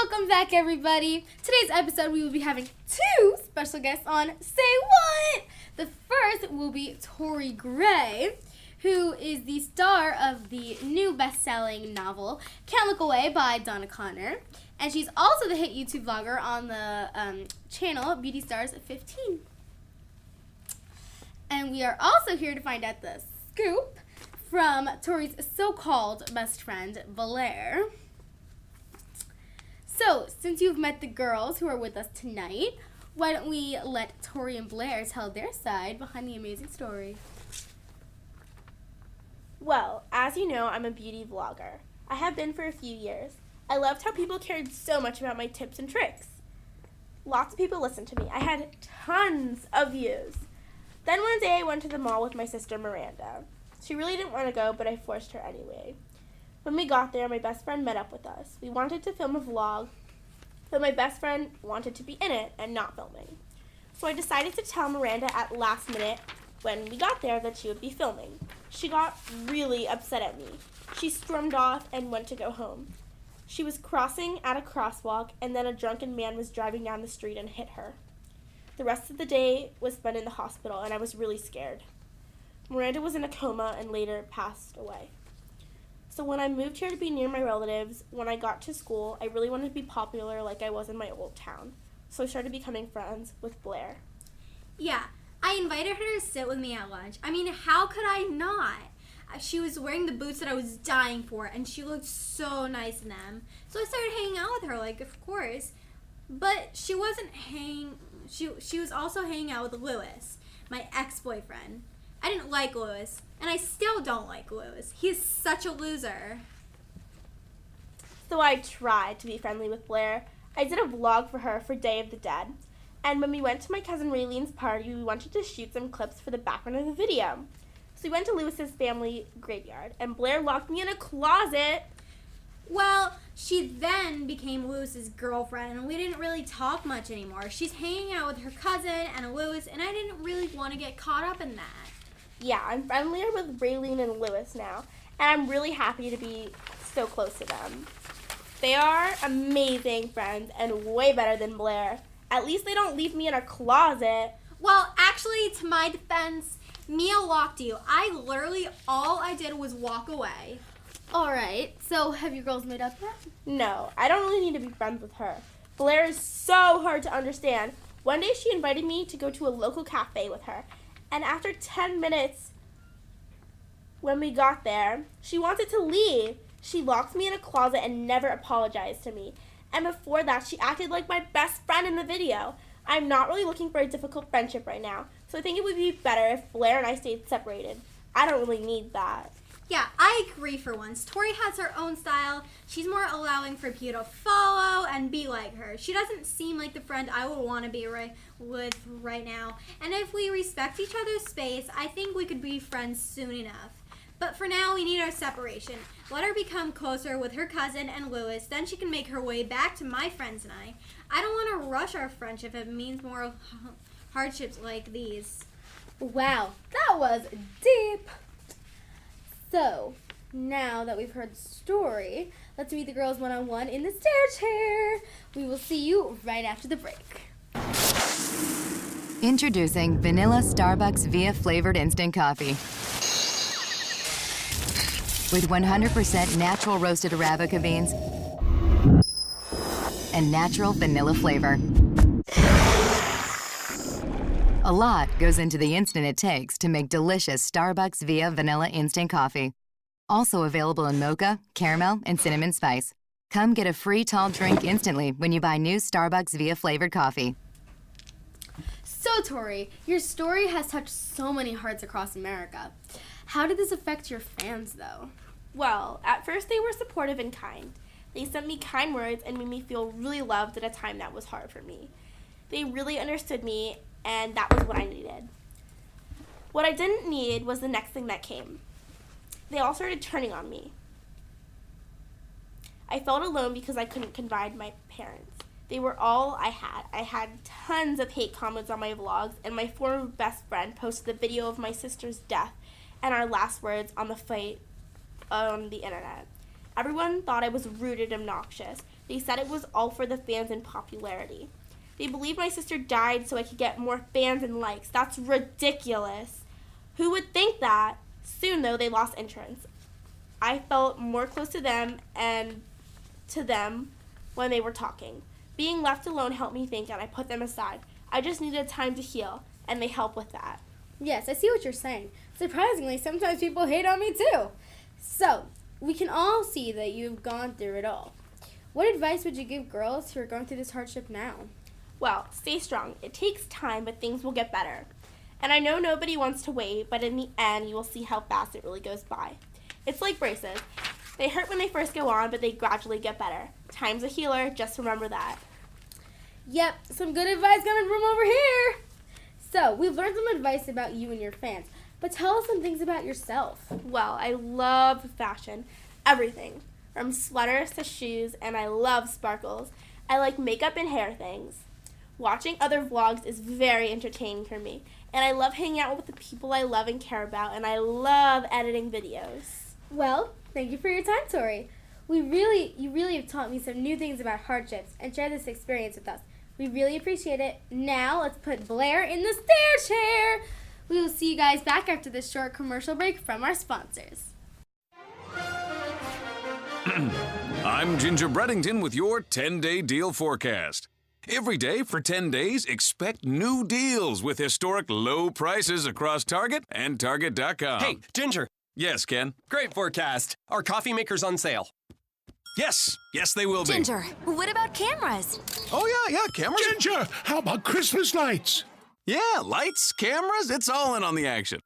Welcome back, everybody. Today's episode, we will be having two special guests on Say What? The first will be Tori Gray, who is the star of the new best-selling novel, Can't Look Away by Donna Cooner. And she's also the hit YouTube vlogger on the channel Beauty Stars 15. And we are also here to find out the scoop from Tori's so-called best friend, Blair. So, since you've met the girls who are with us tonight, why don't we let Tori and Blair tell their side behind the amazing story? Well, as you know, I'm a beauty vlogger. I have been for a few years. I loved how people cared so much about my tips and tricks. Lots of people listened to me. I had tons of views. Then one day I went to the mall with my sister Miranda. She really didn't want to go, but I forced her anyway. When we got there, my best friend met up with us. We wanted to film a vlog, but my best friend wanted to be in it and not filming. So I decided to tell Miranda at last minute when we got there that she would be filming. She got really upset at me. She stormed off and went to go home. She was crossing at a crosswalk, and then a drunken man was driving down the street and hit her. The rest of the day was spent in the hospital, and I was really scared. Miranda was in a coma and later passed away. So when I moved here to be near my relatives, when I got to school, I really wanted to be popular like I was in my old town. So I started becoming friends with Blair. Yeah, I invited her to sit with me at lunch. I mean, how could I not? She was wearing the boots that I was dying for, and she looked so nice in them. So I started hanging out with her, like, of course. But she wasn't she was also hanging out with Lewis, my ex-boyfriend. I didn't like Lewis, and I still don't like Lewis. He is such a loser. So I tried to be friendly with Blair. I did a vlog for her for Day of the Dead. And when we went to my cousin Raylene's party, we wanted to shoot some clips for the background of the video. So we went to Lewis's family graveyard, and Blair locked me in a closet. Well, she then became Lewis's girlfriend, and we didn't really talk much anymore. She's hanging out with her cousin and Lewis, and I didn't really want to get caught up in that. Yeah, I'm friendlier with Raylene and Lewis now, and I'm really happy to be so close to them. They are amazing friends and way better than Blair. At least they don't leave me in a closet. Well, actually, to my defense, Mia locked you. All I did was walk away. Alright, so have you girls made up yet? No, I don't really need to be friends with her. Blair is so hard to understand. One day she invited me to go to a local cafe with her. And after 10 minutes, when we got there, she wanted to leave. She locked me in a closet and never apologized to me. And before that, she acted like my best friend in the video. I'm not really looking for a difficult friendship right now, so I think it would be better if Blair and I stayed separated. I don't really need that. Yeah, I agree for once. Tori has her own style. She's more allowing for people to follow and be like her. She doesn't seem like the friend I would want to be with right now. And if we respect each other's space, I think we could be friends soon enough. But for now, we need our separation. Let her become closer with her cousin and Lewis, then she can make her way back to my friends and I. I don't want to rush our friendship if it means more hardships like these. Wow, that was deep. So, now that we've heard the story, let's meet the girls one-on-one in the stair chair. We will see you right after the break. Introducing Vanilla Starbucks Via Flavored Instant Coffee. With 100% natural roasted Arabica beans and natural vanilla flavor. A lot goes into the instant it takes to make delicious Starbucks Via Vanilla Instant Coffee. Also available in mocha, caramel, and cinnamon spice. Come get a free tall drink instantly when you buy new Starbucks Via flavored coffee. So, Tori, your story has touched so many hearts across America. How did this affect your fans, though? Well, at first they were supportive and kind. They sent me kind words and made me feel really loved at a time that was hard for me. They really understood me, and that was what I needed. What I didn't need was the next thing that came. They all started turning on me. I felt alone because I couldn't confide my parents. They were all I had. I had tons of hate comments on my vlogs, and my former best friend posted a video of my sister's death and our last words on the fight on the internet. Everyone thought I was rude and obnoxious. They said it was all for the fans and popularity. They believe my sister died so I could get more fans and likes. That's ridiculous. Who would think that? Soon, though, they lost entrance. I felt more close to them and to them when they were talking. Being left alone helped me think, and I put them aside. I just needed time to heal, and they help with that. Yes, I see what you're saying. Surprisingly, sometimes people hate on me too. So, we can all see that you've gone through it all. What advice would you give girls who are going through this hardship now? Well, stay strong. It takes time, but things will get better. And I know nobody wants to wait, but in the end, you will see how fast it really goes by. It's like braces. They hurt when they first go on, but they gradually get better. Time's a healer, just remember that. Yep, some good advice coming from over here. So, we've learned some advice about you and your fans, but tell us some things about yourself. Well, I love fashion. Everything. From sweaters to shoes, and I love sparkles. I like makeup and hair things. Watching other vlogs is very entertaining for me, and I love hanging out with the people I love and care about, and I love editing videos. Well, thank you for your time, Tori. You really have taught me some new things about hardships and shared this experience with us. We really appreciate it. Now, let's put Blair in the stair chair. We will see you guys back after this short commercial break from our sponsors. I'm Ginger Breddington with your 10-day deal forecast. Every day for 10 days, expect new deals with historic low prices across Target and Target.com. Hey, Ginger. Yes, Ken? Great forecast. Are coffee makers on sale? Yes, they will be. Ginger, what about cameras? Oh, yeah, cameras. Ginger, how about Christmas lights? Yeah, lights, cameras, it's all in on the action.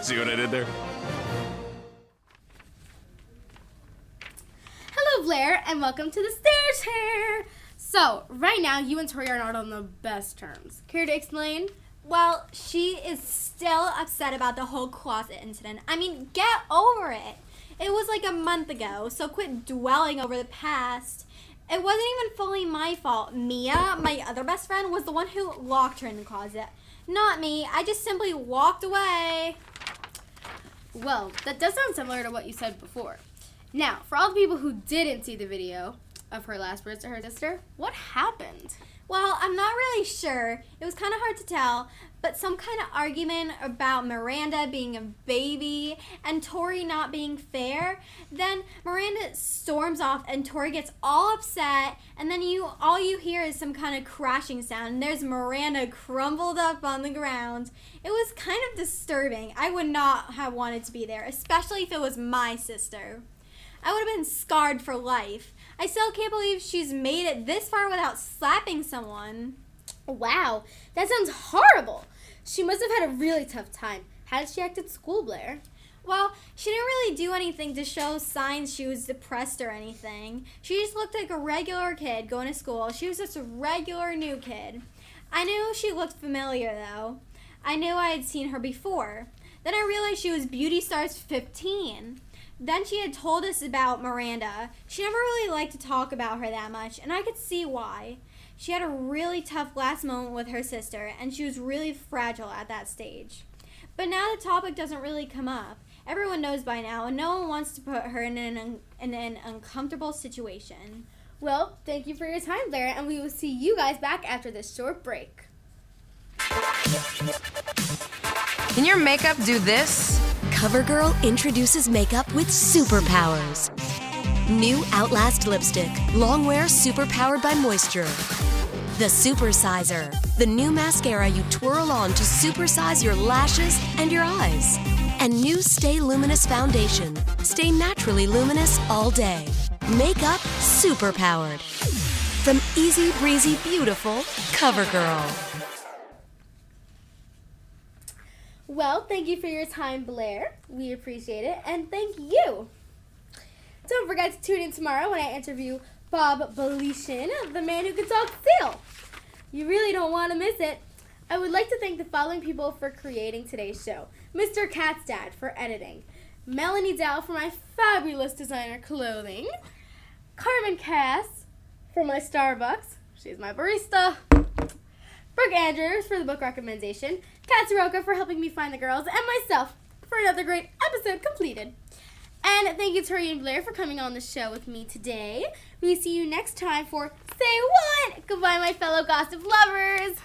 See what I did there? Hello, Blair, and welcome to the stair chair. So, right now, you and Tori are not on the best terms. Care to explain? Well, she is still upset about the whole closet incident. I mean, get over it. It was like a month ago, so quit dwelling over the past. It wasn't even fully my fault. Mia, my other best friend, was the one who locked her in the closet. Not me. I just simply walked away. Well, that does sound similar to what you said before. Now, for all the people who didn't see the video of her last words to her sister, what happened? Well, I'm not really sure. It was kind of hard to tell, but some kind of argument about Miranda being a baby and Tori not being fair. Then Miranda storms off and Tori gets all upset, and then all you hear is some kind of crashing sound, and there's Miranda crumbled up on the ground. It was kind of disturbing. I would not have wanted to be there, especially if it was my sister. I would have been scarred for life. I still can't believe she's made it this far without slapping someone. Wow, that sounds horrible. She must have had a really tough time. How did she act at school, Blair? Well, she didn't really do anything to show signs she was depressed or anything. She just looked like a regular kid going to school. She was just a regular new kid. I knew she looked familiar, though. I knew I had seen her before. Then I realized she was Beauty Star's 15. Then she had told us about Miranda. She never really liked to talk about her that much, and I could see why. She had a really tough last moment with her sister, and she was really fragile at that stage. But now the topic doesn't really come up. Everyone knows by now, and no one wants to put her in an uncomfortable situation. Well, thank you for your time, Blair, and we will see you guys back after this short break. Can your makeup do this? CoverGirl introduces makeup with superpowers. New Outlast lipstick, long wear super powered by moisture. The Supersizer, the new mascara you twirl on to supersize your lashes and your eyes. And new Stay Luminous foundation. Stay naturally luminous all day. Makeup super powered. From Easy Breezy Beautiful, CoverGirl. Well, thank you for your time, Blair. We appreciate it, and thank you. Don't forget to tune in tomorrow when I interview Bob Belishin, the man who can talk steel. You really don't want to miss it. I would like to thank the following people for creating today's show. Mr. Cat's Dad for editing. Melanie Dow for my fabulous designer clothing. Carmen Cass for my Starbucks. She's my barista. Brooke Andrews for the book recommendation. Kat Soroka for helping me find the girls. And myself for another great episode completed. And thank you, Tori and Blair, for coming on the show with me today. We see you next time for Say What? Goodbye, my fellow gossip lovers.